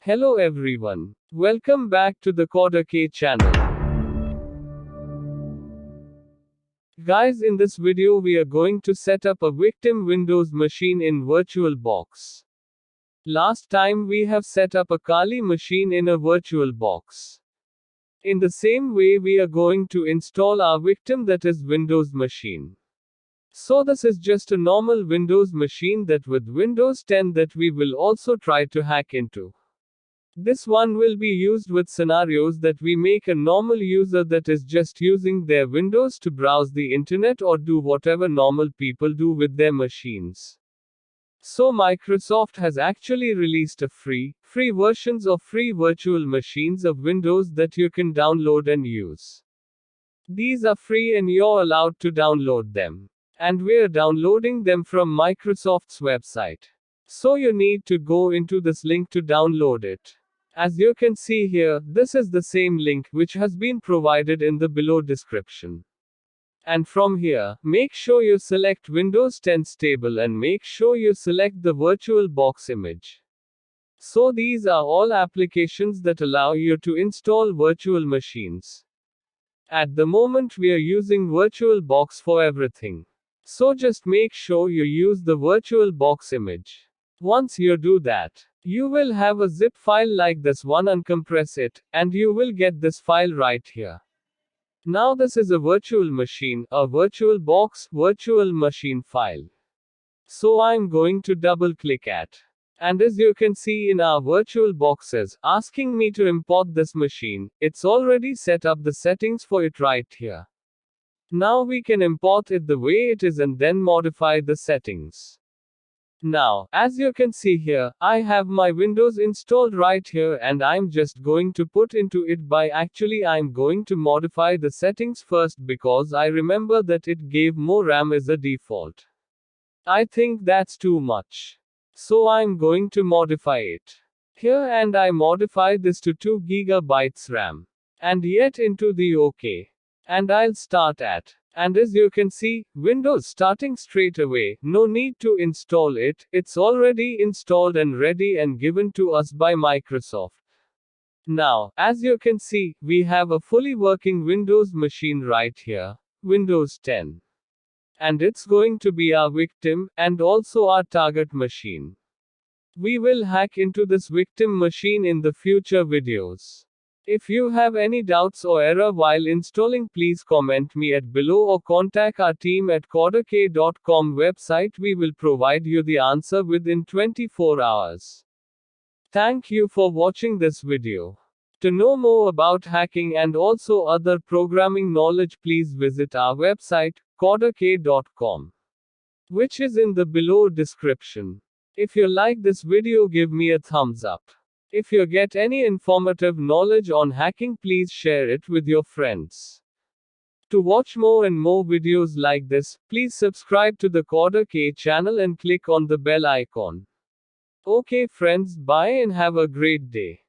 Hello everyone. Welcome back to the Coder K channel. Guys, in this video we are going to set up a victim Windows machine in VirtualBox. Last time we have set up a Kali machine in a VirtualBox. In the same way we are going to install our victim, that is Windows machine. So this is just a normal Windows machine that with Windows 10 that we will also try to hack into. This one will be used with scenarios that we make a normal user that is just using their Windows to browse the internet or do whatever normal people do with their machines. So Microsoft has actually released a free versions of free virtual machines of Windows that you can download and use. These are free and you're allowed to download them. And we're downloading them from Microsoft's website. So you need to go into this link to download it. As you can see here, this is the same link which has been provided in the below description. And from here, make sure you select Windows 10 stable and make sure you select the VirtualBox image. So these are all applications that allow you to install virtual machines. At the moment we are using VirtualBox for everything. So just make sure you use the VirtualBox image. Once you do that, you will have a zip file like this one, uncompress it, and you will get this file right here. Now this is a virtual machine, a VirtualBox virtual machine file. So I'm going to double click at. And as you can see in our VirtualBoxes, asking me to import this machine, it's already set up the settings for it right here. Now we can import it the way it is and then modify the settings. Now, as you can see here, I have my Windows installed right here and I'm just going to put into it I'm going to modify the settings first because I remember that it gave more RAM as a default. I think that's too much. So I'm going to modify it here and I modify this to 2 GB RAM. And yet into the OK. And I'll start at. And as you can see, Windows starting straight away, no need to install it, it's already installed and ready and given to us by Microsoft. Now, as you can see, we have a fully working Windows machine right here, Windows 10. And it's going to be our victim, and also our target machine. We will hack into this victim machine in the future videos. If you have any doubts or error while installing, please comment me at below or contact our team at coderk.com website. We will provide you the answer within 24 hours. Thank you for watching this video. To know more about hacking and also other programming knowledge, please visit our website, coderk.com, which is in the below description. If you like this video, give me a thumbs up. If you get any informative knowledge on hacking, please share it with your friends. To watch more and more videos like this, please subscribe to the Coder K channel and click on the bell icon. Okay friends, bye and have a great day.